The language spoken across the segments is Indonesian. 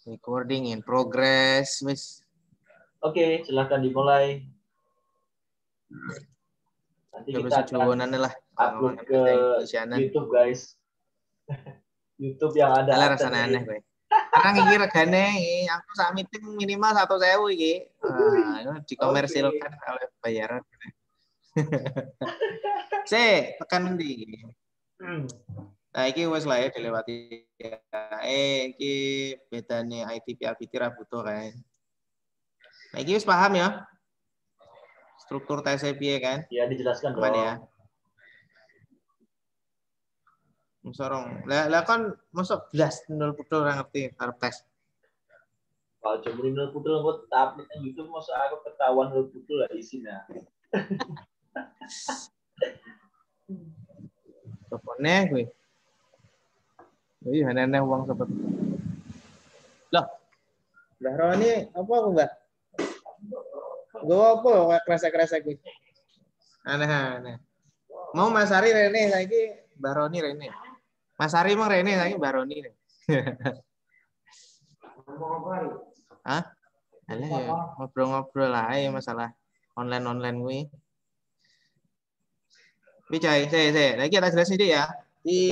Recording in progress, wis. Oke, silahkan dimulai. Nanti kita akan upload ke YouTube, guys. YouTube yang ada. Alah rasanya aneh, gue. Karena iki regane aku sak meeting minimal 1.000 iki. Dikomersilkan oleh bayaran. Tekan ndi? Nah, iki wis lah ya dilewati. Iki bedane ITP ABT ra butuh kan. Nah, iki wis paham ya? Struktur tesnya piye kan? Iya, dijelaskan dong. Ya. Sorong. Lah kan masuk blas 0 putul ora ngerti arep tes. Kalau cuma 0 putul buat upload YouTube masuk aku ketahuan 0 putul lah isinya. Topone gue. Iya, aneh uang sobat. Loh. Mbak Roni apa aku, Mbak? Gue apa kayak kresek-kresek gue. Aneh. Mau Mas Ari Rene lagi Mbak Roni Rene. Mas Ari emang Rene lagi Mbak Roni. Hah? Alah ya, ngobrol-ngobrol lah ya masalah online gue. Bicai, saya. Lagi kita jelasin deh ya. Di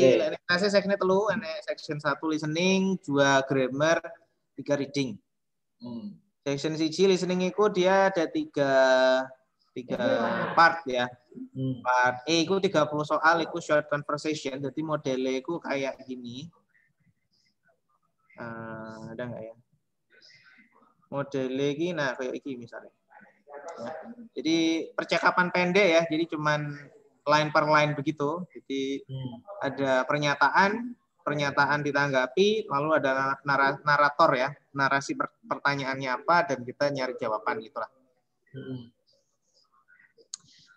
nasi section 3, ada section 1 listening, 2 grammar, 3 reading. Section 1 listening itu dia ada 3 part ya. Part A itu 30 soal, itu short conversation. Jadi modelnya itu kayak gini. Ada nggak ya? Modelnya gini, nah kayak gini misalnya. Ya. Jadi percakapan pendek ya, jadi cuman line per line begitu. Jadi ada pernyataan ditanggapi, lalu ada narator ya, narasi pertanyaannya apa, dan kita nyari jawaban gitulah.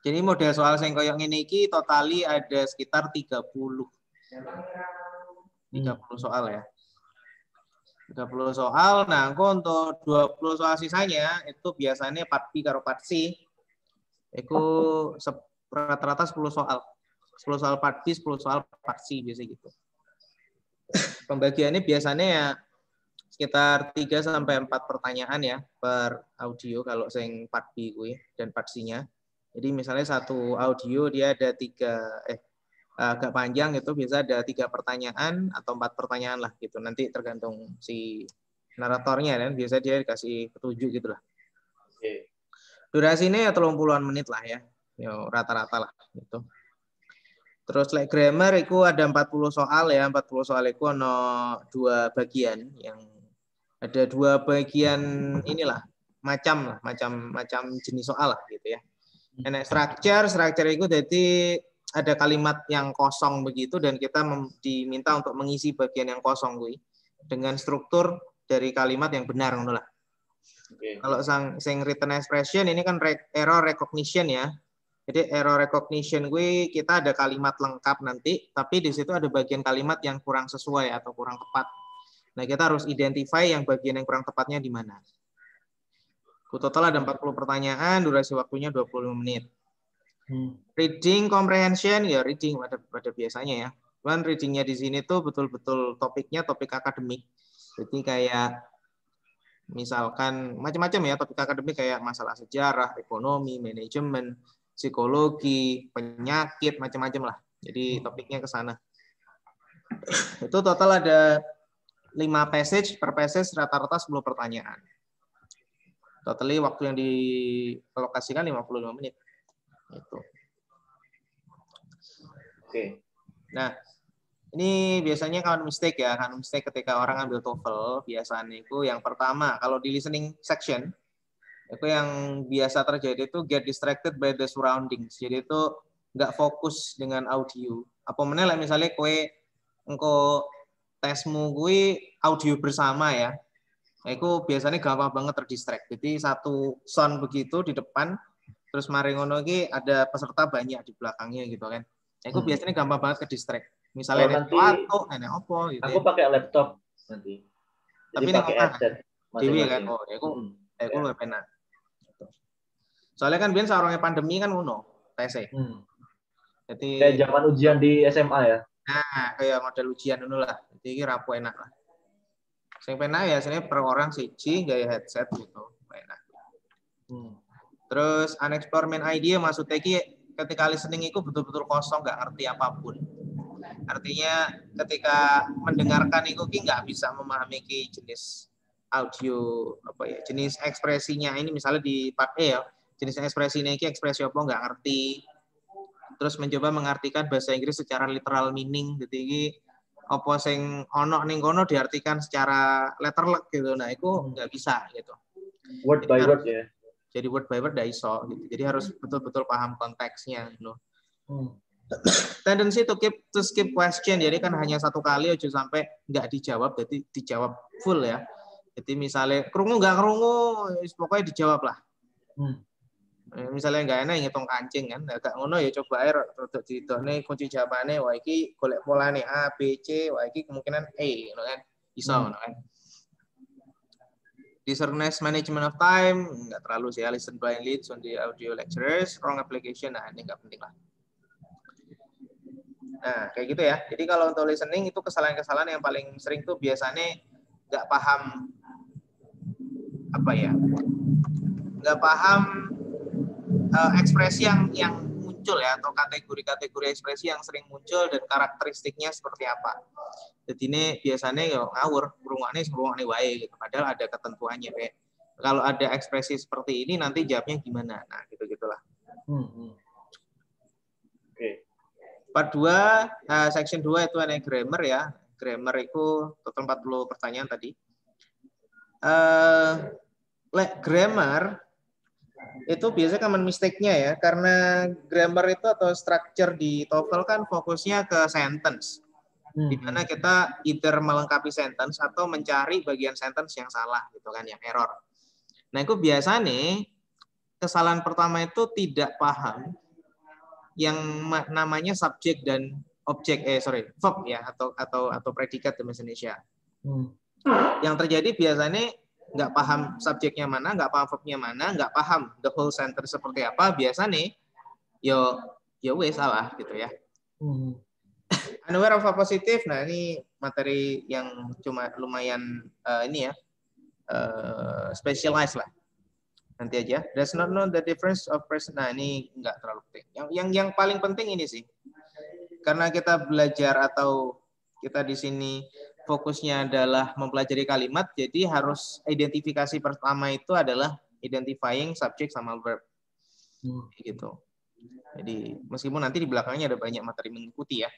Jadi model soal sing koyo ngene iki totali ada sekitar 30 soal ya. 30 soal. Nah, untuk 20 soal sisanya itu biasanya part B karo part C. Itu rata-rata 10 soal. 10 soal part B, 10 soal part C biasa gitu. Pembagiannya biasanya ya sekitar 3 sampai 4 pertanyaan ya per audio kalau sing part B gue dan part C-nya. Jadi misalnya satu audio dia ada 3 agak panjang itu bisa ada 3 pertanyaan atau 4 pertanyaan lah gitu. Nanti tergantung si naratornya kan, biasa dia dikasih petunjuk gitu lah. Durasinya ya 30-an menit lah ya. Rata-rata lah gitu. Terus like grammar itu ada 40 soal ya. 40 soal itu ada 2 bagian yang ada 2 bagian inilah macam jenis soal lah gitu ya. Enak structure itu jadi ada kalimat yang kosong begitu dan kita diminta untuk mengisi bagian yang kosong gue dengan struktur dari kalimat yang benar ngono lah. Kalau sing written expression ini kan error recognition ya. Jadi error recognition gue kita ada kalimat lengkap nanti, tapi di situ ada bagian kalimat yang kurang sesuai atau kurang tepat. Nah, kita harus identify yang bagian yang kurang tepatnya di mana. Total ada 40 pertanyaan, durasi waktunya 25 menit. Reading comprehension ya reading pada biasanya ya. Cuman readingnya di sini tuh betul-betul topiknya topik akademik. Jadi kayak misalkan macam-macam ya topik akademik kayak masalah sejarah, ekonomi, manajemen, psikologi, penyakit, macam-macam lah. Jadi topiknya ke sana. Itu total ada 5 passage, per passage rata-rata 10 pertanyaan. Totally waktu yang dialokasikan 55 menit. Itu. Oke. Nah, ini biasanya common mistake ya. Common mistake ketika orang ambil TOEFL, biasanya itu yang pertama, kalau di listening section, itu yang biasa terjadi itu get distracted by the surroundings. Jadi itu nggak fokus dengan audio. Apa meneh misalnya engko tesmu gue audio bersama ya. Itu biasanya gampang banget terdistract. Jadi satu sound begitu di depan, terus mari ngono iki ada peserta banyak di belakangnya gitu kan. Itu biasanya gampang banget ke distract. Misalnya nanti opo gitu. Aku pakai laptop nanti. Jadi tapi pakai headset dewi kan. Oh, aku lebih enak. Soalnya kan biyen saurunge pandemi kan ngono, tes. Jadi kayak zaman ujian di SMA ya. Nah, kayak model ujian ngono lah. Jadi iki rapo enak lah. Sing penak ya sini per orang siji gaya headset gitu. Penak. Terus unexplored main idea maksudnya ketika listening itu betul-betul kosong, nggak ngerti apapun. Artinya ketika mendengarkan itu nggak bisa memahami jenis audio apa ya, jenis ekspresinya ini misalnya di part E ya, jenis ekspresinya ini ekspresi apa nggak ngerti. Terus mencoba mengartikan bahasa Inggris secara literal meaning, jadi apa sing ono ning kono diartikan secara letterlek gitu. Nah, itu nggak bisa gitu. Word by word ya. Jadi word by word nggak iso gitu. Jadi harus betul-betul paham konteksnya gitu. Tendency to skip question, jadi kan hanya satu kali aja sampai nggak dijawab, jadi dijawab full ya. Jadi misalnya kerungu nggak kerungu, pokoknya dijawab lah. Misalnya nggak enak ngitung kancing kan, agak ngono ya coba air untuk ditone kunci jawabannya, wah iki golek polane A B C, wah iki kemungkinan E, gitu kan, iso kan. Disorganized management of time nggak terlalu sih, listen blindly on the audio lecturers, wrong application, nah ini nggak penting lah. Nah, kayak gitu ya. Jadi kalau untuk listening itu kesalahan-kesalahan yang paling sering tuh biasanya nggak paham apa ya, nggak paham ekspresi yang muncul ya, atau kategori-kategori ekspresi yang sering muncul dan karakteristiknya seperti apa. Jadi ini biasanya ya ngawur, ngrungokne wae gitu. Padahal ada ketentuannya kayak kalau ada ekspresi seperti ini nanti jawabnya gimana. Nah, gitu-gitulah. Part 2, section 2 itu ada grammar ya. Grammar itu total 40 pertanyaan tadi. Grammar itu biasanya common mistake-nya ya, karena grammar itu atau structure di TOEFL kan fokusnya ke sentence. Di mana kita either melengkapi sentence atau mencari bagian sentence yang salah gitu kan, yang error. Nah, itu biasanya kesalahan pertama itu tidak paham yang namanya subjek dan objek verb ya, atau predikat di bahasa Indonesia. Yang terjadi biasanya nggak paham subjeknya mana, nggak paham verbnya mana, nggak paham the whole sentence seperti apa, biasanya yo wes salah gitu ya. Unaware of a positive, nah ini materi yang cuma lumayan ini ya, specialized lah. Nanti aja. Does not know the difference of person. Nah, ini nggak terlalu penting. Yang paling penting ini sih, karena kita belajar atau kita di sini fokusnya adalah mempelajari kalimat, jadi harus identifikasi pertama itu adalah identifying subject sama verb. Gitu. Jadi meskipun nanti di belakangnya ada banyak materi mengikuti ya.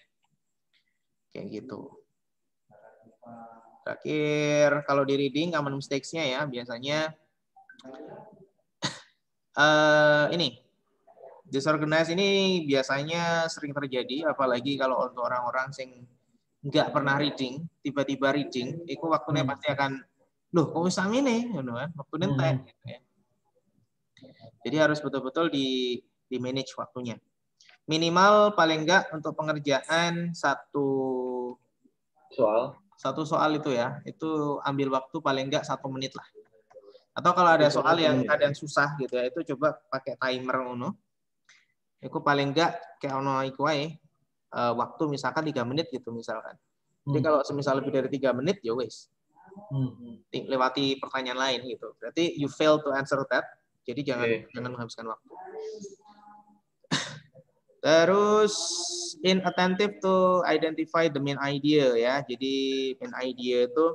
Kayak gitu. Terakhir, kalau di reading common mistakes-nya ya biasanya ini disorganized ini biasanya sering terjadi, apalagi kalau untuk orang-orang yang nggak pernah reading, tiba-tiba reading, itu waktunya pasti akan, loh kok usah ini, waktunya entek. Gitu ya. Jadi harus betul-betul di manage waktunya. Minimal paling enggak untuk pengerjaan satu soal itu ya, itu ambil waktu paling enggak 1 menit lah. Atau kalau ada soal yang kadang susah gitu ya, itu coba pakai timer ngono. Itu paling enggak kayak ono iku wae, waktu misalkan 3 menit gitu misalkan. Jadi kalau semisal lebih dari 3 menit ya wes. Lewati pertanyaan lain gitu. Berarti you fail to answer that. Jadi jangan menghabiskan waktu. Terus inattentive to identify the main idea ya. Jadi main idea itu,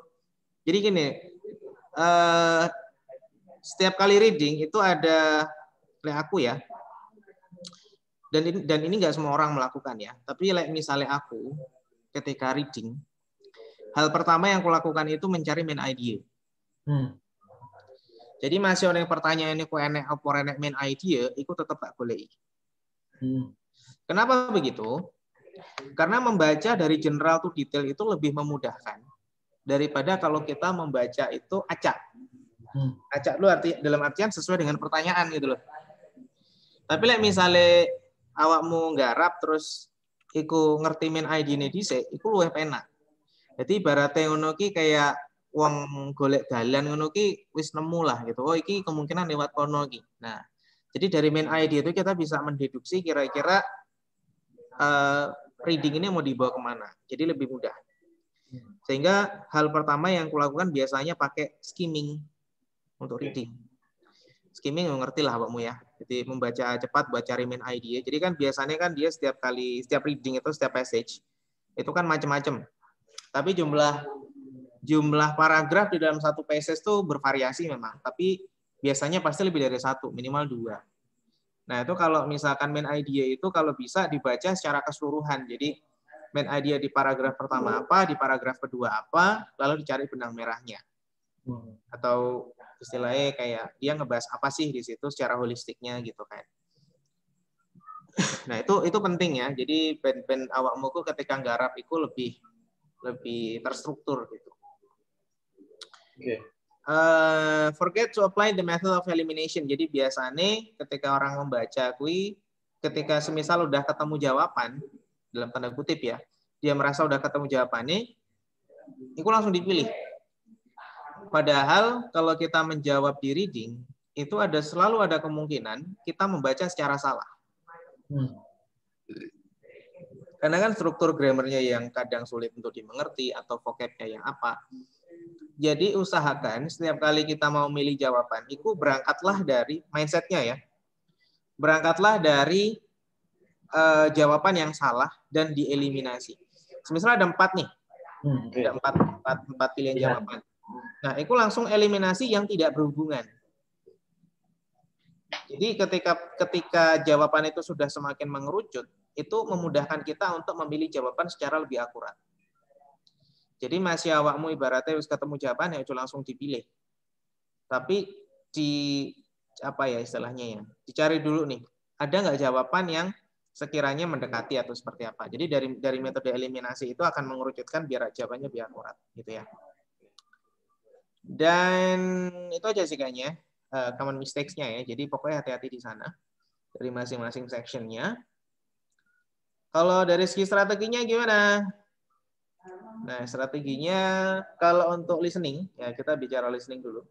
jadi gini, setiap kali reading itu ada, aku ya, dan ini nggak semua orang melakukan ya. Tapi misalnya aku ketika reading, hal pertama yang aku lakukan itu mencari main idea. Jadi masih ada yang pertanyaan ini ku enek apa enek main idea, itu tetap tak boleh. Kenapa begitu? Karena membaca dari general to detail itu lebih memudahkan daripada kalau kita membaca itu acak. Acak lu dalam artian sesuai dengan pertanyaan gitu loh. Tapi misalnya awakmu nggarap terus iku ngerti main ID-ne dhisik, iku luwih penak. Jadi ibaratnya ngono ki kayak wong golek dalan ngono ki wis nemu lah gitu. Oh iki kemungkinan lewat kono ki. Nah, jadi dari main ID itu kita bisa mendeduksi kira-kira reading ini mau dibawa kemana. Jadi lebih mudah. Sehingga hal pertama yang kulakukan biasanya pakai skimming untuk reading. Skimming ngerti lah Pakmu ya. Jadi membaca cepat buat cari main idea. Jadi kan biasanya kan dia setiap reading itu setiap passage itu kan macam-macam. Tapi jumlah paragraf di dalam satu passage itu bervariasi memang. Tapi biasanya pasti lebih dari satu, minimal 2. Nah itu kalau misalkan main idea itu kalau bisa dibaca secara keseluruhan. Jadi main idea di paragraf pertama apa, di paragraf kedua apa, lalu dicari benang merahnya. Atau istilahnya kayak dia ngebahas apa sih di situ secara holistiknya gitu kan. Nah itu penting ya. Jadi ben awakmu ketika nggarap itu lebih terstruktur gitu. Okay. Forget to apply the method of elimination. Jadi biasanya ketika orang membaca ketika semisal udah ketemu jawaban dalam tanda kutip ya, dia merasa udah ketemu jawabannya, itu langsung dipilih. Padahal kalau kita menjawab di reading, itu selalu ada kemungkinan kita membaca secara salah. Karena kan struktur grammarnya yang kadang sulit untuk dimengerti atau vocabnya yang apa. Jadi usahakan setiap kali kita mau milih jawaban, itu berangkatlah dari mindsetnya ya. Berangkatlah dari jawaban yang salah dan dieliminasi. Misalnya ada 4 nih. Ada 4 pilihan jawaban. Nah, itu langsung eliminasi yang tidak berhubungan. Jadi ketika jawaban itu sudah semakin mengerucut, itu memudahkan kita untuk memilih jawaban secara lebih akurat. Jadi masih awakmu ibaratnya harus ketemu jawaban ya itu langsung dipilih. Tapi apa ya istilahnya ya? Dicari dulu nih, ada nggak jawaban yang sekiranya mendekati atau seperti apa. Jadi dari metode eliminasi itu akan mengerucutkan biar jawabannya lebih akurat gitu ya. Dan itu aja sih kayaknya common mistakes-nya ya. Jadi pokoknya hati-hati di sana dari masing-masing section-nya. Kalau dari segi strateginya gimana? Nah, strateginya kalau untuk listening, ya kita bicara listening dulu.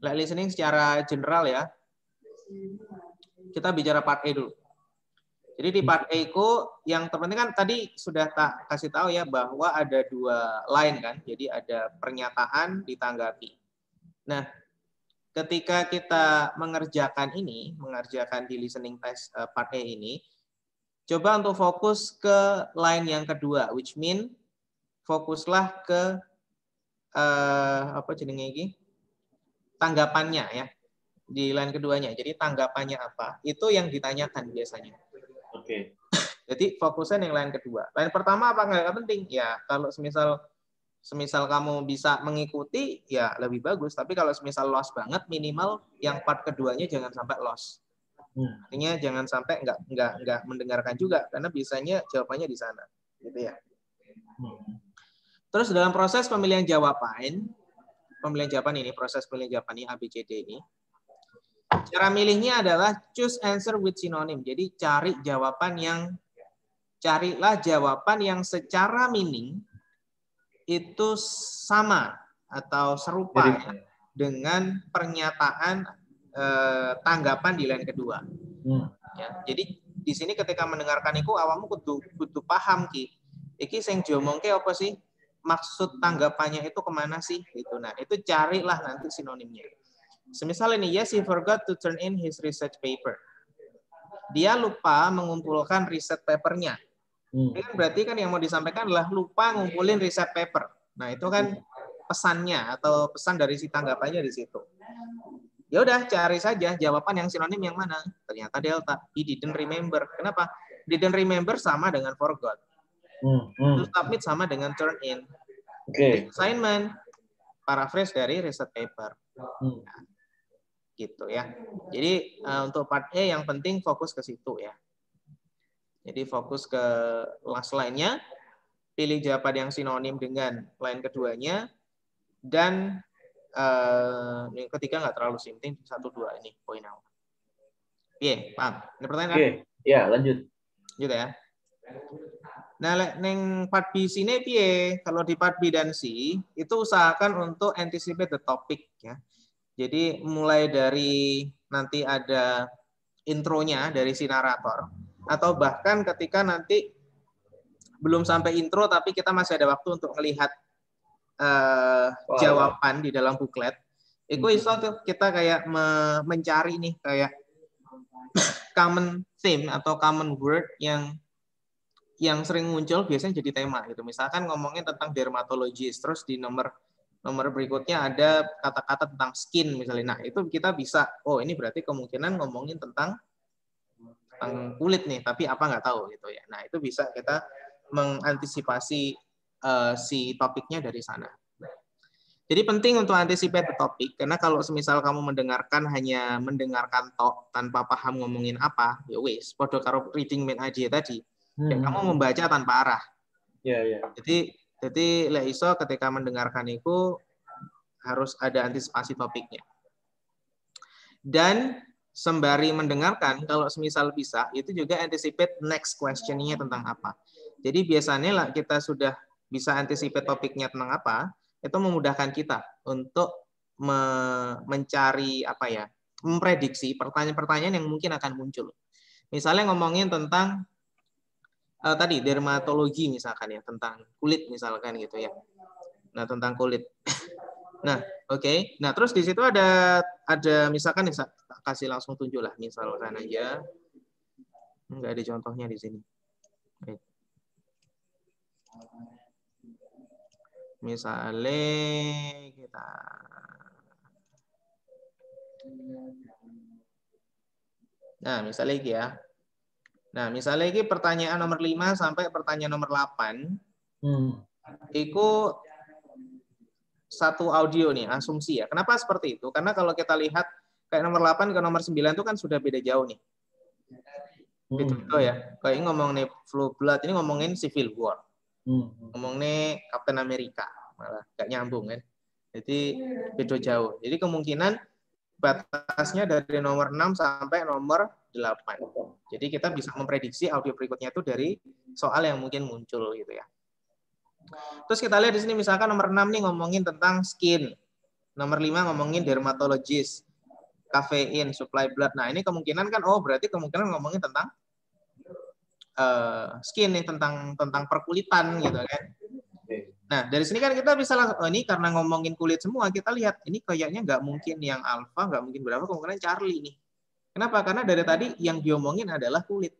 Listening secara general ya. Kita bicara part A dulu. Jadi di part A itu yang terpenting kan tadi sudah tak kasih tahu ya bahwa ada 2 line kan. Jadi ada pernyataan ditanggapi. Nah, ketika kita mengerjakan di listening test part A ini, coba untuk fokus ke line yang kedua, which mean fokuslah ke apa jenenge iki? Tanggapannya ya. Di line keduanya. Jadi tanggapannya apa? Itu yang ditanyakan biasanya. Oke. Jadi fokusnya yang line kedua. Line pertama apa nggak penting? Ya kalau semisal kamu bisa mengikuti ya lebih bagus. Tapi kalau semisal lost banget, minimal yang part keduanya jangan sampai lost. Artinya jangan sampai nggak mendengarkan juga karena biasanya jawabannya di sana, gitu ya. Terus dalam proses pemilihan jawaban ini, proses pemilihan jawaban ini ABCD ini, cara milihnya adalah choose answer with synonym. Jadi carilah jawaban yang secara meaning itu sama atau serupa ya, dengan pernyataan tanggapan di line kedua. Ya, jadi di sini ketika mendengarkan itu awakmu kudu paham ki. Iki sing diomongke apa sih? Maksud tanggapannya itu kemana sih? Gitu. Nah, itu carilah nanti sinonimnya. Semisal ini, yes, he forgot to turn in his research paper. Dia lupa mengumpulkan riset papernya. Ini kan berarti kan yang mau disampaikan adalah lupa ngumpulin riset paper. Nah, itu kan pesannya atau pesan dari si tanggapannya di situ. Ya udah, cari saja jawaban yang sinonim yang mana. Ternyata delta. He didn't remember. Kenapa? Didn't remember sama dengan forgot. To submit sama dengan turn in. Assignment, paraphrase dari research paper. Nah, gitu ya. Jadi untuk part A yang penting fokus ke situ ya. Jadi fokus ke last line-nya, pilih jawaban yang sinonim dengan line keduanya, dan yang ketiga nggak terlalu penting, 1-2 ini poin awal. Iya, paham? Ini pertanyaan kan? Ya, lanjut. Gitu ya. Nah, neng part B sini piye? Kalau di part B dan C itu usahakan untuk anticipate the topic ya. Jadi mulai dari nanti ada intronya dari si narator atau bahkan ketika nanti belum sampai intro tapi kita masih ada waktu untuk melihat jawaban di dalam buklet. Itu iso tuh kita kayak mencari nih kayak common theme atau common word yang sering muncul biasanya jadi tema gitu. Misalkan ngomongin tentang dermatologis, terus di nomor berikutnya ada kata-kata tentang skin misalnya. Nah, itu kita bisa, oh ini berarti kemungkinan ngomongin tentang kulit nih, tapi apa nggak tahu gitu ya. Nah, itu bisa kita mengantisipasi si topiknya dari sana. Jadi penting untuk anticipate the topic, karena kalau semisal kamu hanya mendengarkan tok tanpa paham ngomongin apa, ya wis, podo karo reading main idea tadi, ya kamu membaca tanpa arah. Jadi lek iso ketika mendengarkan itu harus ada antisipasi topiknya. Dan sembari mendengarkan, kalau semisal bisa, itu juga anticipate next question-nya tentang apa. Jadi biasanya lah kita sudah bisa anticipate topiknya tentang apa, itu memudahkan kita untuk mencari memprediksi pertanyaan-pertanyaan yang mungkin akan muncul. Misalnya ngomongin tentang tadi dermatologi misalkan ya, tentang kulit misalkan gitu ya. Nah, tentang kulit. Nah, oke. Nah, terus di situ ada misalkan kasih langsung tunjuk lah, misalkan aja. Enggak ada contohnya di sini. Misalnya kita misalnya lagi ya. Nah, misalnya lagi pertanyaan nomor 5 sampai pertanyaan nomor 8. Itu satu audio nih, asumsi ya. Kenapa seperti itu? Karena kalau kita lihat kayak nomor 8 ke nomor 9 itu kan sudah beda jauh nih. Gitu ya. Kayak ngomong nih Flu Blood, ini ngomongin Civil War. Ngomongnya Captain America, malah gak nyambung kan. Jadi beda jauh. Jadi kemungkinan batasnya dari nomor 6 sampai nomor 8. Jadi kita bisa memprediksi audio berikutnya itu dari soal yang mungkin muncul gitu ya. Terus kita lihat di sini misalkan nomor 6 nih ngomongin tentang skin. Nomor 5 ngomongin dermatologis, kafein, supply blood. Nah, ini kemungkinan kan berarti kemungkinan ngomongin tentang skin nih, tentang perkulitan gitu kan. Nah, dari sini kan kita bisa langsung, ini karena ngomongin kulit semua, kita lihat ini kayaknya nggak mungkin yang alpha, nggak mungkin berapa, kemungkinan Charlie nih. Kenapa? Karena dari tadi yang diomongin adalah kulit,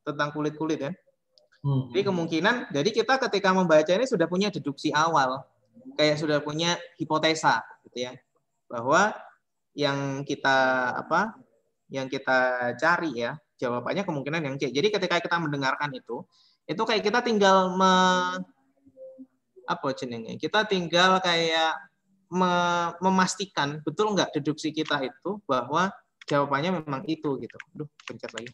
tentang kulit-kulit kan. Jadi kemungkinan, jadi kita ketika membaca ini sudah punya deduksi awal, kayak sudah punya hipotesa, gitu ya, bahwa yang kita cari ya jawabannya kemungkinan yang C. Jadi ketika kita mendengarkan itu kayak kita tinggal kita tinggal kayak memastikan betul nggak deduksi kita itu bahwa jawabannya memang itu gitu. Aduh, pencet lagi.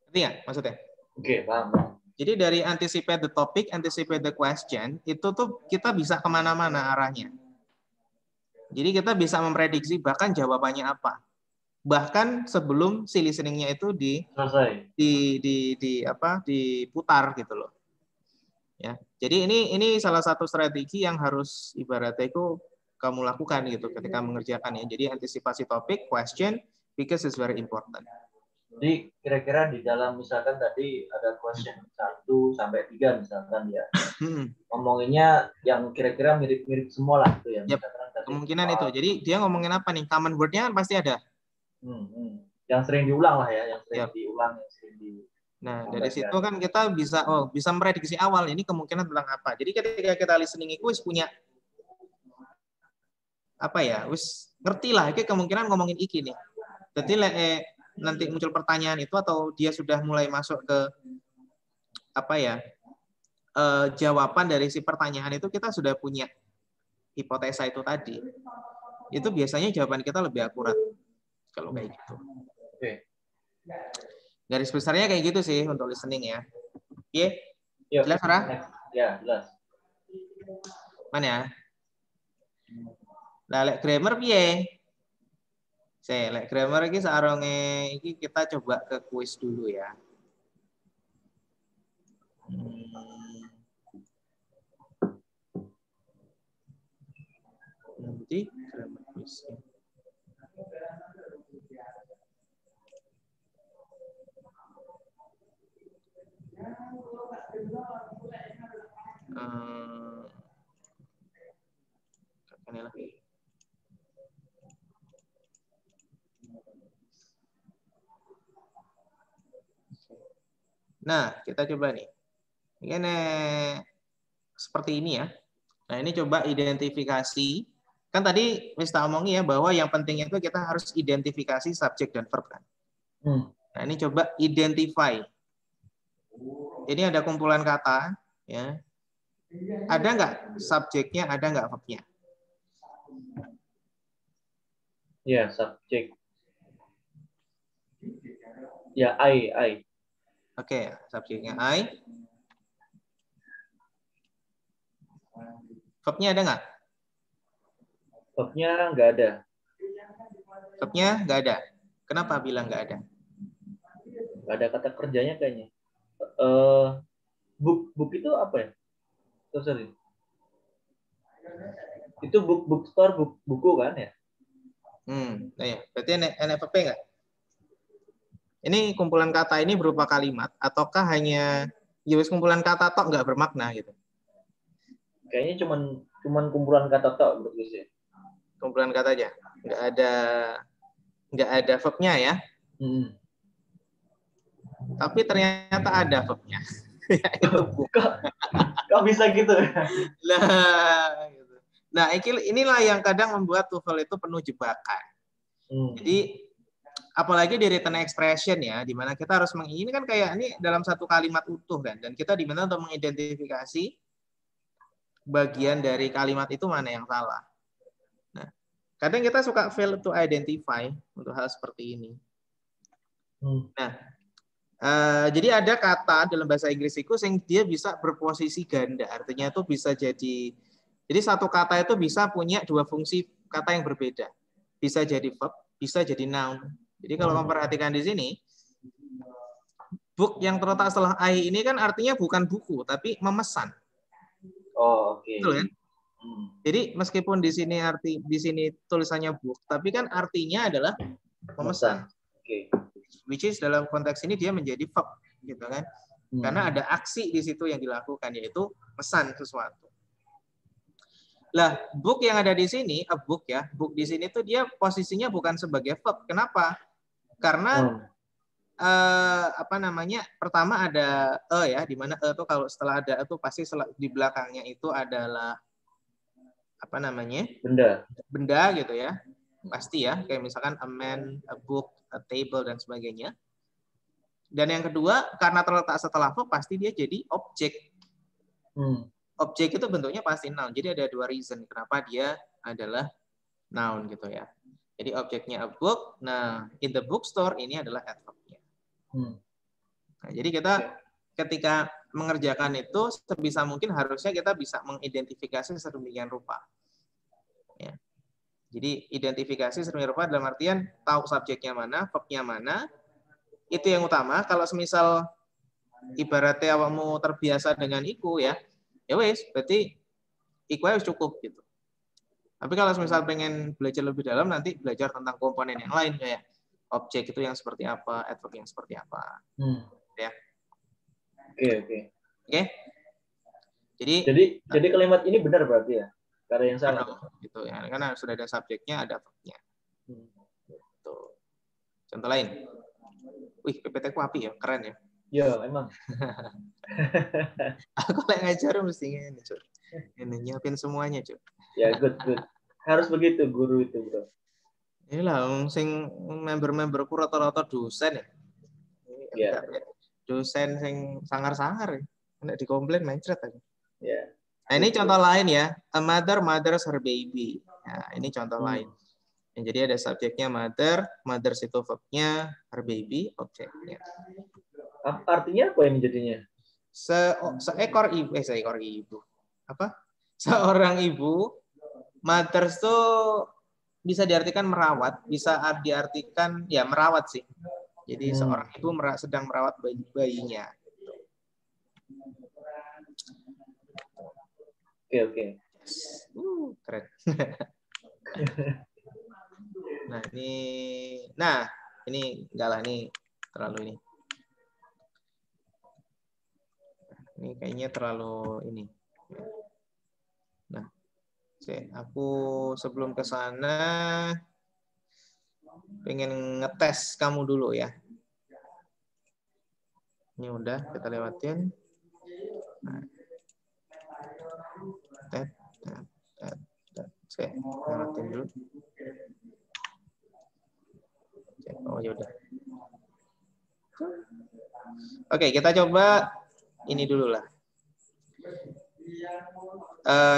Ngerti nggak maksudnya? Oke, paham. Jadi dari anticipate the topic, anticipate the question, itu tuh kita bisa kemana-mana arahnya. Jadi kita bisa memprediksi bahkan jawabannya apa. Bahkan sebelum si listening-nya itu diputar gitu loh. Ya. Jadi ini salah satu strategi yang harus ibaratnya itu kamu lakukan gitu ketika mengerjakannya. Jadi antisipasi topik, question, because it's very important. Jadi kira-kira di dalam misalkan tadi ada question 1 sampai 3 misalkan ya. Ngomonginnya yang kira-kira mirip-mirip semua lah gitu ya. Yep. Kemungkinan itu. Jadi dia ngomongin apa nih? Common word-nya kan pasti ada. Yang sering diulang lah ya, yang sering diulang, yang sering di. Nah, dari situ kan kita bisa memprediksi awal ini kemungkinan tentang apa. Jadi ketika kita listening itu punya ngerti lah, ini kemungkinan ngomongin iki nih. Jadi nanti muncul pertanyaan itu atau dia sudah mulai masuk ke jawaban dari si pertanyaan itu kita sudah punya hipotesa itu tadi. Itu biasanya jawaban kita lebih akurat kalau kayak gitu. Oke. Garis besarnya kayak gitu sih untuk listening ya. Oke? Jelas, Sarah? Ya, jelas. Mana ya? Lah lek grammar piye? Lek grammar iki saronge iki kita coba ke kuis dulu ya. Nanti grammar kuis. Inilah. Nah, kita coba nih. Ini seperti ini ya. Nah, ini coba identifikasi. Kan tadi kita omongi ya bahwa yang penting itu kita harus identifikasi subjek dan verb kan. Nah, ini coba identify. Ini ada kumpulan kata ya. Ada nggak subjeknya, ada nggak verbnya? Ya, subjek. Ya, I. Oke, subjeknya I. Verbnya ada nggak? Verbnya nggak ada. Verbnya nggak ada. Kenapa bilang nggak ada? Nggak ada kata kerjanya kayaknya. Book itu apa ya? Sorry. Itu bookstore, buku kan ya? Nah ya. Berarti NFP nggak? Ini kumpulan kata ini berupa kalimat ataukah hanya kumpulan kata tok nggak bermakna gitu? Kayaknya cuman kumpulan kata tok menurut gue. Kumpulan kata aja, nggak ada verbnya ya. Tapi ternyata ada verbnya. Itu kok bisa gitu? Nah, inilah yang kadang membuat TOEFL itu penuh jebakan. Jadi apalagi di written expression ya, di mana kita harus ini kan kayak ini dalam satu kalimat utuh kan, dan kita diminta untuk mengidentifikasi bagian dari kalimat itu mana yang salah. Nah, kadang kita suka fail to identify untuk hal seperti ini. Nah, jadi ada kata dalam bahasa Inggris itu yang dia bisa berposisi ganda, artinya itu bisa jadi satu kata itu bisa punya dua fungsi kata yang berbeda, bisa jadi verb, bisa jadi noun. Jadi kalau memperhatikan di sini, book yang terletak setelah I ini kan artinya bukan buku, tapi memesan. Oh, oke. Betul kan? Jadi meskipun di sini tulisannya book, tapi kan artinya adalah memesan. Oke. Which is dalam konteks ini dia menjadi verb, gitu kan? Karena ada aksi di situ yang dilakukan, yaitu pesan sesuatu. Lah, book yang ada di sini, a book ya, book di sini tuh dia posisinya bukan sebagai verb. Kenapa? Karena pertama ada ya, di mana itu kalau setelah ada itu pasti di belakangnya itu adalah benda gitu ya, pasti ya, kayak misalkan a man, a book, a table dan sebagainya. Dan yang kedua, karena terletak setelah verb pasti dia jadi objek. Objek itu bentuknya pasti noun. Jadi ada dua reason kenapa dia adalah noun gitu ya. Jadi objeknya a book. Nah, in the bookstore ini adalah adverb-nya. Nah, jadi kita ketika mengerjakan itu sebisa mungkin harusnya kita bisa mengidentifikasi sedemikian rupa. Ya. Jadi identifikasi sedemikian rupa dalam artian tahu subjeknya mana, verbnya mana, itu yang utama. Kalau semisal ibaratnya awakmu terbiasa dengan iku ya wes, berarti iku harus cukup gitu. Tapi kalau misal pengen belajar lebih dalam, nanti belajar tentang komponen yang lain kayak objek itu yang seperti apa, adverb yang seperti apa. Ya. Oke. Jadi kalimat ini benar berarti ya? Karena yang salah. Gitu ya. Karena sudah ada subjeknya, ada verbnya. Tuh. Contoh lain. Wih, PPT ku api ya, keren ya. Ya, emang. Aku lagi ngajar mestinya ini, Cuk. Ini nyiapin semuanya, Cuk. Ya, good. Harus begitu guru itu, Bro. Inilah sing member-memberku rata-rata dosen ya. Yeah. Dosen sing sangar-sangar ya. Nek dikomplain mencret aja. Yeah. Nah, ini contoh lain ya. A mother mothers her baby. Nah, ini contoh lain. Jadi ada subjeknya mother itu verbnya, her baby objeknya. Artinya apa ini jadinya? Seekor ibu. Apa? Seorang ibu, mothers itu bisa diartikan merawat, bisa diartikan ya merawat sih. Jadi seorang ibu sedang merawat bayinya. Oke. Keren. ini enggak lah, ini terlalu ini. Ini kayaknya terlalu ini. Aku sebelum ke sana pengen ngetes kamu dulu ya. Ini udah kita lewatin. Nah. Lewatin dulu. Oh ya udah. Oke, kita coba ini dulu lah.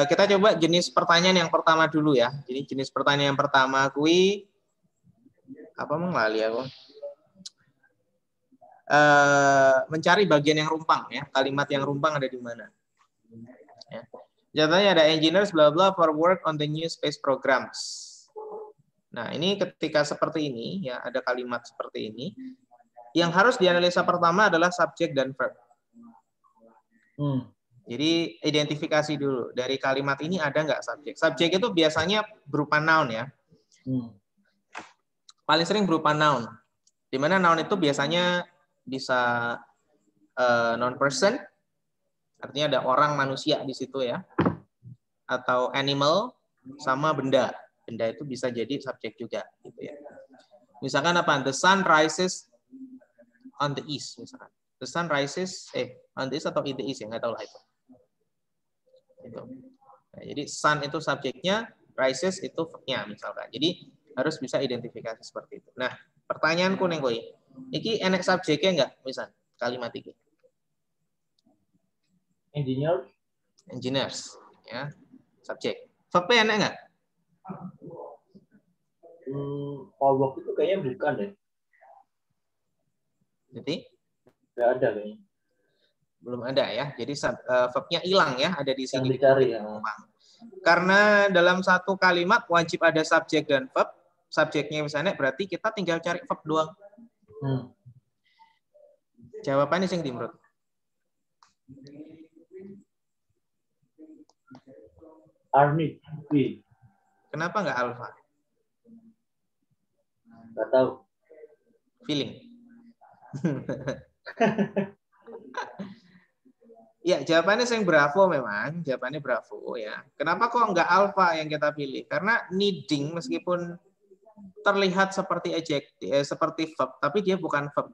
Kita coba jenis pertanyaan yang pertama dulu ya. Jadi jenis pertanyaan yang pertama kui apa mengalih aku? Mencari bagian yang rumpang ya. Kalimat yang rumpang ada di mana? Ya. Contohnya ada engineers bla bla for work on the new space programs. Nah, ini ketika seperti ini ya, ada kalimat seperti ini. Yang harus dianalisa pertama adalah subjek dan verb. Jadi identifikasi dulu dari kalimat ini ada nggak subjek. Subjek itu biasanya berupa noun ya. Paling sering berupa noun. Di mana noun itu biasanya bisa non person, artinya ada orang manusia di situ ya, atau animal sama benda. Benda itu bisa jadi subjek juga gitu ya. Misalkan apa? The sun rises on the east misalkan. The sun rises on the east atau in the east ya, nggak tahu lah itu. Nah, jadi sun itu subjeknya, rises itu verbnya misalkan. Jadi harus bisa identifikasi seperti itu. Nah, pertanyaanku nih koi, iki enek subjeknya nggak misal kalimat iki? Engineers ya, subjek. Verbnya enek nggak? For work itu kayaknya bukan deh. Jadi? Nggak ada kayaknya. Belum ada ya. Jadi verbnya hilang ya, ada di sini. Yang dicari ya. Karena dalam satu kalimat wajib ada subjek dan verb. Subjeknya misalnya berarti kita tinggal cari verb doang. Jawabannya sing Dimrut. Army. Kenapa nggak alpha? Nggak tahu. Feeling. Ya, jawabannya yang bravo memang. Jawabannya bravo ya. Kenapa kok nggak alpha yang kita pilih? Karena needing meskipun terlihat seperti adjektif, seperti verb, tapi dia bukan verb.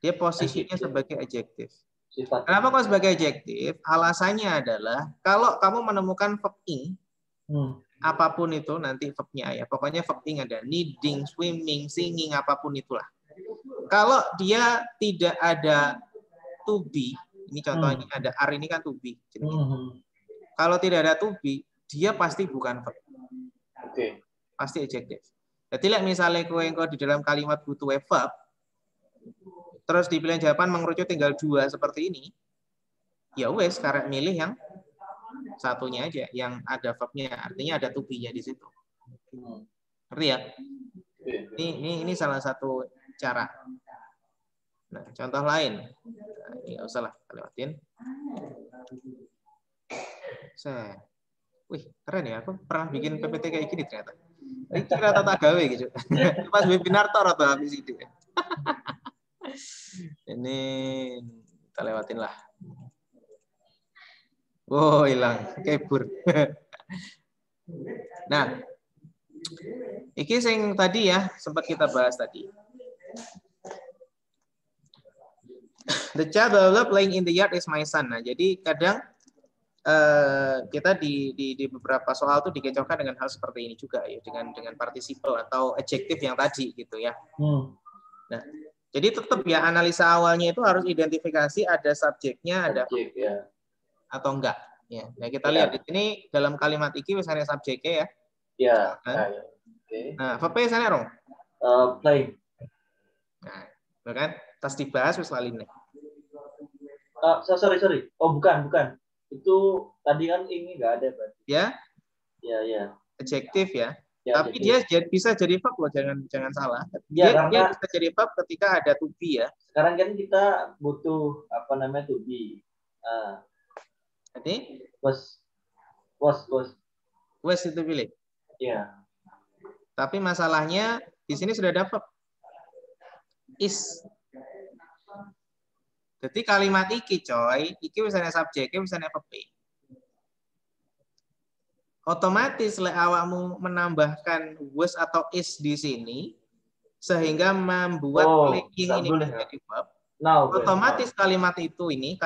Dia posisinya sebagai adjektif. Kenapa kok sebagai adjektif? Alasannya adalah kalau kamu menemukan verb ing, apapun itu nanti verbnya ya. Pokoknya verb ing ada needing, swimming, singing, apapun itulah. Kalau dia tidak ada to be, ini contohnya ada are ini kan to be. Kalau tidak ada to be, dia pasti bukan verb. Pasti adjektif. Jadi misalnya kau di dalam kalimat butuh verb, terus di pilihan jawaban mengerucut tinggal 2 seperti ini, ya wes karena milih yang satunya aja, yang ada verbnya, artinya ada to be-nya di situ. Ngerti ya? Ini salah satu cara. Nah, contoh lain. Nah, ini nggak usah lah, lewatin. Wih, keren ya. Aku pernah bikin PPT kayak gini ternyata. Ini kira tata gawe gitu. Pas webinar tor atau habis itu. Ini kita lewatin lah. Wow, hilang. Kebur. Nah, iki sing tadi ya, sempat kita bahas tadi. The child playing in the yard is my son. Nah, jadi kadang kita di beberapa soal tuh dikecohkan dengan hal seperti ini juga ya, dengan participle atau adjektif yang tadi gitu ya. Nah, jadi tetap ya analisa awalnya itu harus identifikasi ada subjeknya, ada ya. Atau enggak ya. Nah, kita lihat di sini dalam kalimat iki misalnya subjeknya ya. Ya. Nah, VP sana rong. Play. Nah, kan tas dibahas wis lali nih. Sorry. Oh, bukan. Itu tadi kan ini nggak ada berarti. Ya? Ya. Adjektif ya. Tapi adjektif. Dia bisa jadi verb loh, jangan salah. Ya, dia bisa jadi verb ketika ada to be ya. Sekarang kan kita butuh to be. Jadi was itu pilih. Iya. Tapi masalahnya di sini sudah ada verb. Is. Jadi kalimat iki coy, iki misalnya subjeknya misalnya verb. otomatis lek awakmu menambahkan was atau is di sini sehingga membuat linking ini menjadi verb. Otomatis kalimat ini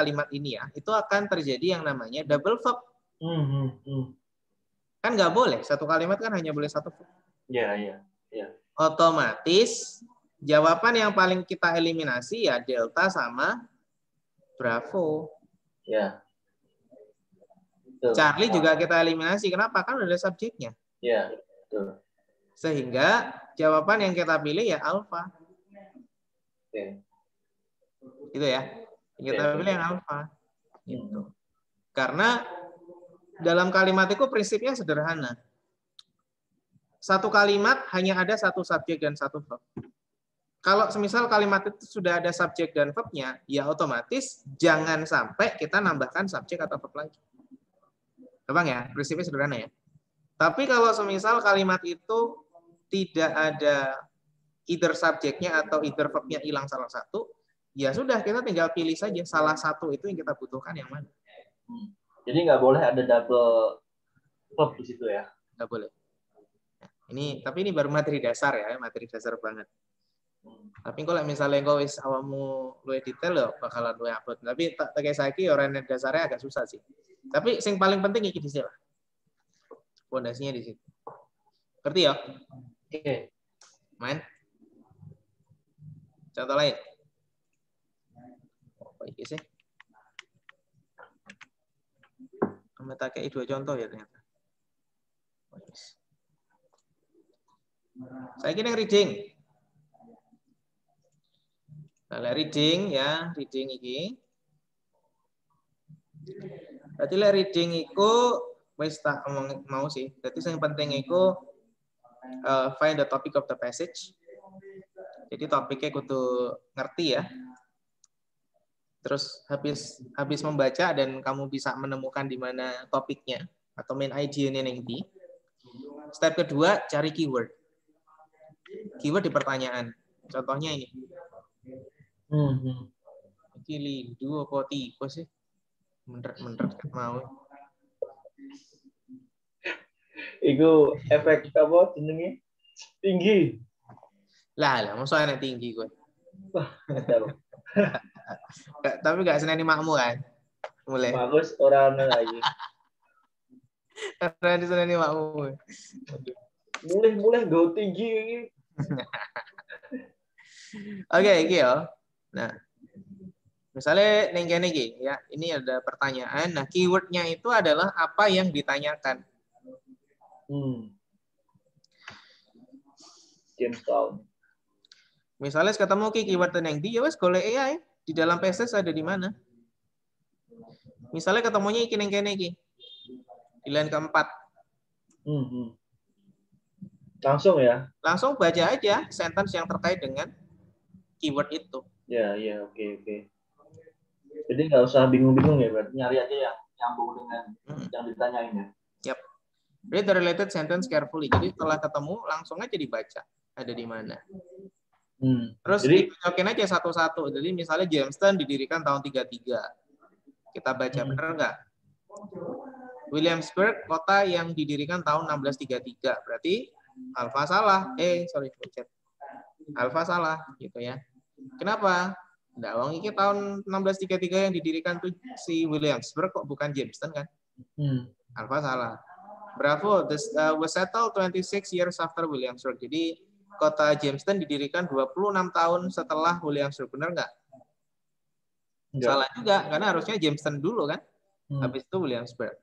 ya, itu akan terjadi yang namanya double verb. Kan nggak boleh, satu kalimat kan hanya boleh satu verb. Iya. Otomatis jawaban yang paling kita eliminasi ya delta sama Bravo. Ya. Charlie juga kita eliminasi. Kenapa? Kan udah ada subjeknya. Ya, betul. Sehingga jawaban yang kita pilih ya alfa. Oke. Gitu ya. Kita pilih yang alfa. Gitu. Karena dalam kalimat itu prinsipnya sederhana. Satu kalimat hanya ada satu subjek dan satu verb. Kalau semisal kalimat itu sudah ada subjek dan verbnya, ya otomatis jangan sampai kita nambahkan subjek atau verb lagi. Gampang ya? Prinsipnya sederhana ya. Tapi kalau semisal kalimat itu tidak ada either subjeknya atau either verbnya hilang salah satu, ya sudah kita tinggal pilih saja salah satu itu yang kita butuhkan yang mana. Jadi nggak boleh ada double verb di situ ya? Nggak boleh. Tapi ini baru materi dasar ya, materi dasar banget. Tapi kalau misalnya kau wis awamu luwih detail loh bakalan luwih abot. Tapi tak kayak saiki orang dasarnya agak susah sih. Tapi yang paling penting iki di sini lah. Pondasinya di situ. Ngerti ya? Oke. Main. Contoh lain. Apa iki sih? Kamu tak kayak dua contoh ya ternyata. Saya kira reading. Nah, reading ya, reading iki. Berarti reading iku wis tak mau sih. Berarti yang penting iku find the topic of the passage. Jadi topiknya kudu ngerti ya. Terus habis membaca dan kamu bisa menemukan di mana topiknya atau main idea-nya nanti. Step kedua, cari keyword. Keyword di pertanyaan. Contohnya ini. Iki lindu apa tipe sih? Menret mau. Iku efek apa jenenge? Tinggi. Lah, masa enak tinggi gue. Wah, betul. Tapi gak seneni makmu kan? Mulai. Bagus orang lagi. Karena diseneni makmu. Mulai go tinggi ini. Oke, iki ya. Nah, misalnya ning kene iki ya, ini ada pertanyaan. Nah, keywordnya itu adalah apa yang ditanyakan. Jamestown. Misalnya ketemu keyword yang di, ya wes golek AI di dalam passage ada di mana. Misalnya ketemunya iki ning kene iki. Di line keempat. Langsung ya? Langsung baca aja sentence yang terkait dengan keyword itu. Ya, oke. Jadi nggak usah bingung-bingung ya, berarti nyari aja yang nyambung dengan yang ditanyain ya. Yap. Read the related sentence carefully. Jadi setelah ketemu langsung aja dibaca ada di mana. Terus dicocokin aja satu-satu. Jadi misalnya Jamestown didirikan tahun 33. Kita baca benar nggak? Williamsburg kota yang didirikan tahun 1633. Berarti alfa salah. Alfa salah gitu ya. Kenapa? Nggak, wong iki tahun 1633 yang didirikan tuh si Williamsburg kok bukan Jamestown kan? Alfa salah. Bravo, this was settled 26 years after Williamsburg. Jadi kota Jamestown didirikan 26 tahun setelah Williamsburg. Benar nggak? Salah juga, karena harusnya Jamestown dulu kan? Habis itu Williamsburg.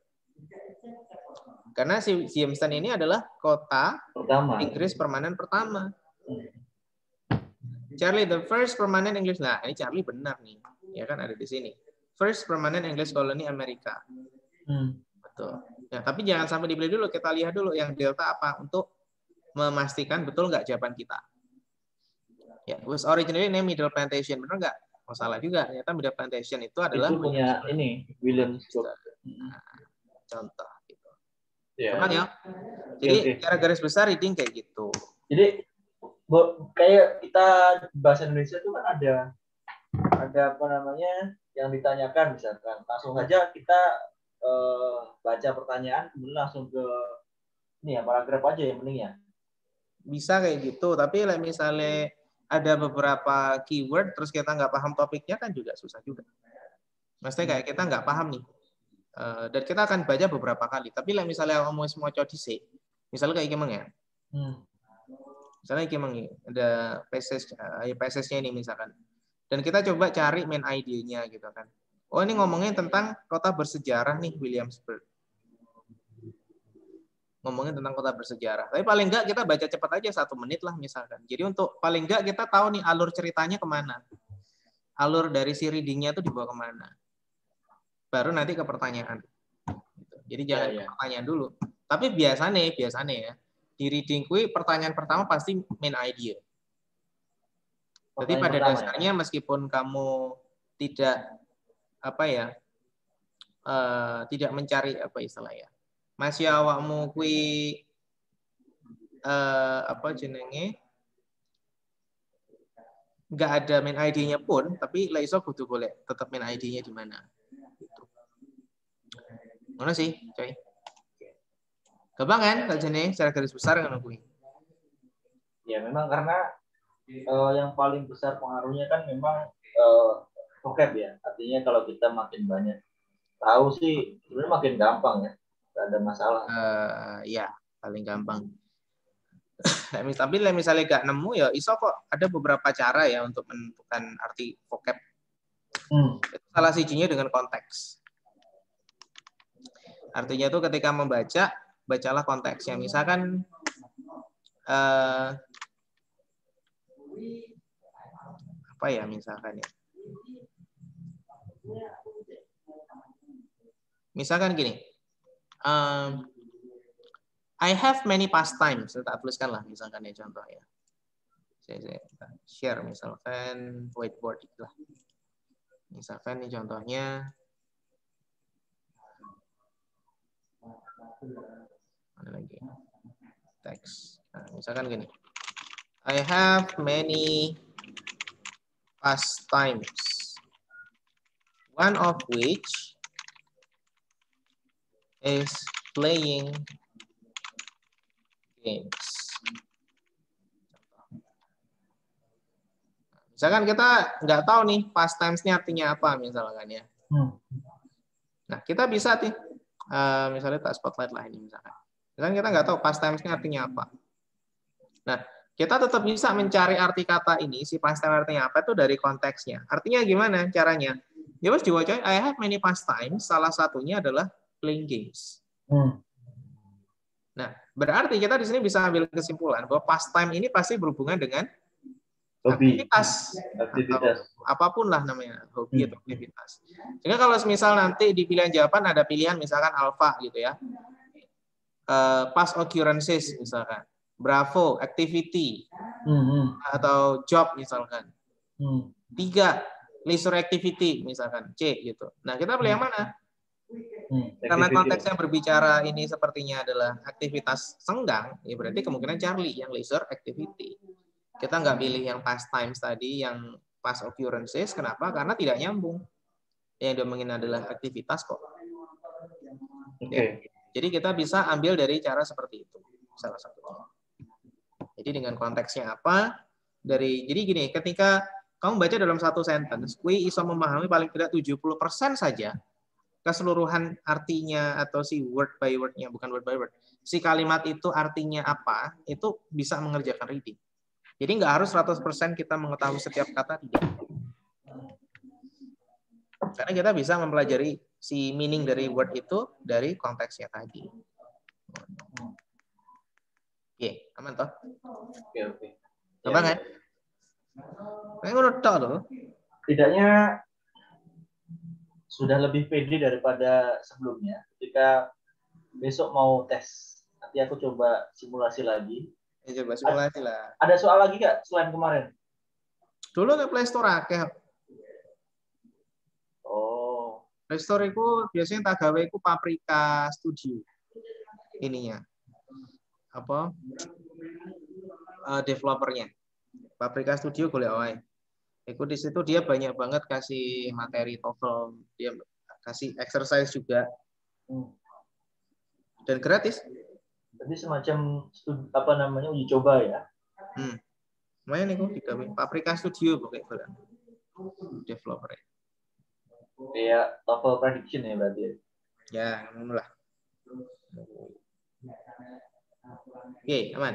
Karena si Jamestown ini adalah kota Inggris permanen pertama. Charlie, the first permanent English. Nah, ini Charlie benar nih. Ya kan ada di sini. First permanent English colony Amerika. Betul. Ya, tapi jangan sampai dibeli dulu. Kita lihat dulu yang delta apa untuk memastikan betul nggak jawaban kita. Ya, was originally named Middle Plantation. Benar nggak? Oh, salah juga. Ternyata Middle Plantation itu adalah itu punya Williamsburg. Nah, contoh gitu. Ya. Gampang ya. Jadi cara garis besar reading kayak gitu. Jadi kayak kita bahasa Indonesia itu kan ada apa namanya yang ditanyakan misalkan langsung saja kita baca pertanyaan kemudian langsung ke ini ya paragraf aja yang penting ya. Bisa kayak gitu, tapi misalnya ada beberapa keyword terus kita nggak paham topiknya kan juga susah juga. Maksudnya kayak kita nggak paham nih, dan kita akan baca beberapa kali. Tapi misalnya mau coba dhisik, misalnya kayak gimana ya? Misalnya gimana nih, ada passage-nya ini misalkan, dan kita coba cari main idenya gitu kan. Oh ini ngomongin tentang kota bersejarah nih Williamsburg. Ngomongin tentang kota bersejarah. Tapi paling enggak kita baca cepat aja 1 menit lah misalkan. Jadi untuk paling enggak kita tahu nih alur ceritanya kemana. Alur dari si readingnya itu dibawa kemana. Baru nanti ke pertanyaan. Jadi jangan ke pertanyaan dulu. Tapi biasanya ya, di reading kui pertanyaan pertama pasti main idea. Jadi pada dasarnya ya, meskipun kamu tidak tidak mencari apa istilahnya, masih awakmu kui jenenge nggak ada main ID-nya pun, tapi lah iso kudu boleh tetap main ID-nya di mana. Gitu. Mana sih, coy? Gampang kan, sajane secara garis besar kan kui. Ya memang karena yang paling besar pengaruhnya kan memang vocab ya. Artinya kalau kita makin banyak tahu sih sebenarnya makin gampang ya, nggak ada masalah. Ya paling gampang. Tapi misalnya gak nemu ya iso kok ada beberapa cara ya untuk menentukan arti vocab. Itu salah sijinya dengan konteks. Artinya itu ketika membaca, bacalah konteksnya. Misalkan apa ya misalkan ya. Misalkan gini. I have many pastimes. Saya tak tuliskan lah misalkan ya contoh ya. Saya share misalkan whiteboard itulah. Misalkan ini contohnya. Mana lagi? Teks. Nah, misalkan gini. I have many pastimes. One of which is playing games. Misalkan kita nggak tahu nih pastimes-nya artinya apa misalkan ya. Nah kita bisa nih, misalnya tak spotlight lah ini misalkan. Misalkan kita nggak tahu pastimes-nya artinya apa. Nah kita tetap bisa mencari arti kata ini, si pastime artinya apa itu dari konteksnya. Artinya gimana caranya? Ya bos diwaca, I have many pastimes. Salah satunya adalah playing games. Nah berarti kita di sini bisa ambil kesimpulan bahwa pastime ini pasti berhubungan dengan aktivitas atau apapun lah namanya, hobi atau aktivitas. Sehingga kalau misal nanti di pilihan jawaban ada pilihan misalkan alpha gitu ya, past occurrences misalkan, bravo activity, atau job misalkan, 3 leisure activity misalkan C gitu. Nah kita pilih yang mana? Karena konteksnya berbicara ini sepertinya adalah aktivitas senggang, ya berarti kemungkinan Charlie yang leisure activity. Kita nggak pilih yang past times tadi, yang past occurrences. Kenapa? Karena tidak nyambung. Yang diomongin adalah aktivitas kok. Ya. Jadi kita bisa ambil dari cara seperti itu. Salah satunya. Jadi dengan konteksnya apa? Jadi gini, ketika kamu baca dalam satu sentence, kui iso memahami paling tidak 70% saja keseluruhan artinya atau si word by word-nya, bukan word by word. Si kalimat itu artinya apa, itu bisa mengerjakan reading. Jadi nggak harus 100% kita mengetahui setiap kata, tidak. Karena kita bisa mempelajari si meaning dari word itu dari konteksnya tadi. Oke, aman toh? Oke. Gampang kan? Tidaknya sudah lebih pede daripada sebelumnya. Ketika besok mau tes, nanti aku coba simulasi lagi. Ya, coba simulasi lah. Ada soal lagi nggak selain kemarin? Dulu nggak Play Store akeh. Oh. Play Store itu biasanya tak gawe itu Paprika Studio. Ininya. Apa? Developernya. Paprika Studio golek wae. Iku di situ dia banyak banget kasih materi TOEFL, dia kasih exercise juga. Dan gratis. Jadi semacam uji coba ya. Lumayan nih kok digawe Paprika Studio pokoknya developer. Kayak TOEFL prediction ya berarti. Ya, ngono lah. Oke, aman.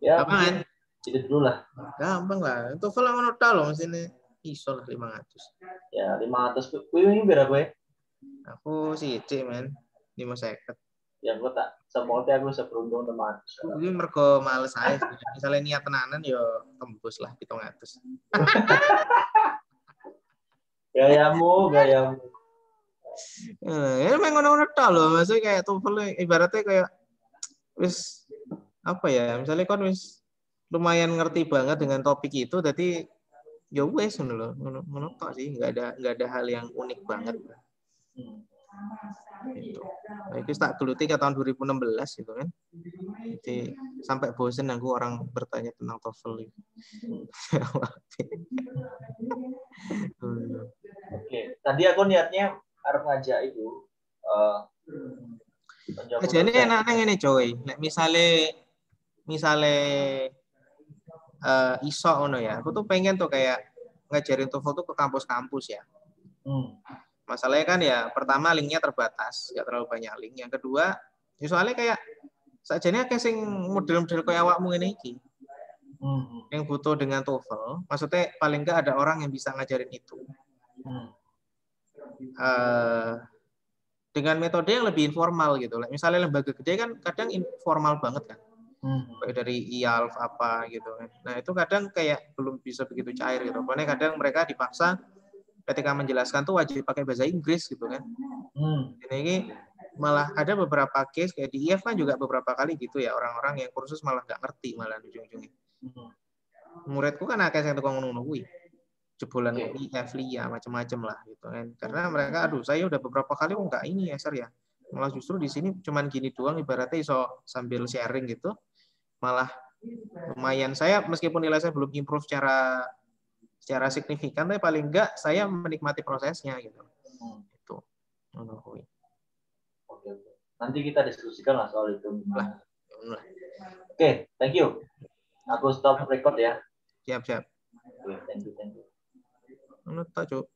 Ya, aman. Itu dulu lah. Gampang lah. TOEFL ngono ta lho mesine iso lah 500. Ya, 500. Kuwi berapa ya? Aku sithik men. 550. Ya gue tak semoga aku seberuntung teman. Kuwi mergo males ae. Misalnya niat tenanan ya tembus lah 700. Gayamu. Ya memang ngono-ngono ta lho, maksudnya kayak TOEFL ibaratnya kayak wis apa ya, misalnya kon wis lumayan ngerti banget dengan topik itu, jadi ya wes ngono lho, ngono tok sih, nggak ada hal yang unik banget. Gitu. Nah, itu tak geluti ke tahun 2016 gitu kan. Jadi sampai bosen aku orang bertanya tentang TOEFL itu. Oke, tadi aku niatnya harus ngajak itu. Jadi enaknya ngene coy. Misalnya iso ngono ya. Aku tuh pengen tuh kayak ngajarin TOEFL tuh ke kampus-kampus ya. Masalahnya kan ya pertama linknya terbatas, nggak terlalu banyak link. Yang kedua, ya soalnya kayak sajane akeh sing model-model kayak awakmu ngene iki. Yang butuh dengan TOEFL, maksudnya paling nggak ada orang yang bisa ngajarin itu. Dengan metode yang lebih informal gitu. Misalnya lembaga gede kan kadang informal banget kan. Kayak dari IALF apa gitu kan. Nah, itu kadang kayak belum bisa begitu cair gitu. Pokoknya kadang mereka dipaksa ketika menjelaskan tuh wajib pakai bahasa Inggris gitu kan. Ini malah ada beberapa case kayak di IF kan juga beberapa kali gitu ya, orang-orang yang kursus malah nggak ngerti malah ujung-ujungnya. Muridku kan akeh yang tukang ngono kuwi. Jebolan IF LIA macam-macam lah gitu kan. Karena mereka saya udah beberapa kali kok nggak ini ya, Sir ya. Malah justru di sini cuman gini doang ibaratnya iso sambil sharing gitu. Malah lumayan saya meskipun nilai saya belum improve secara signifikan, tapi paling enggak saya menikmati prosesnya gitu. Itu. Oke. Nanti kita diskusikan lah soal itu. Oke, thank you. Aku stop record ya. Siap. Oke, thank you. Menurut Cuk.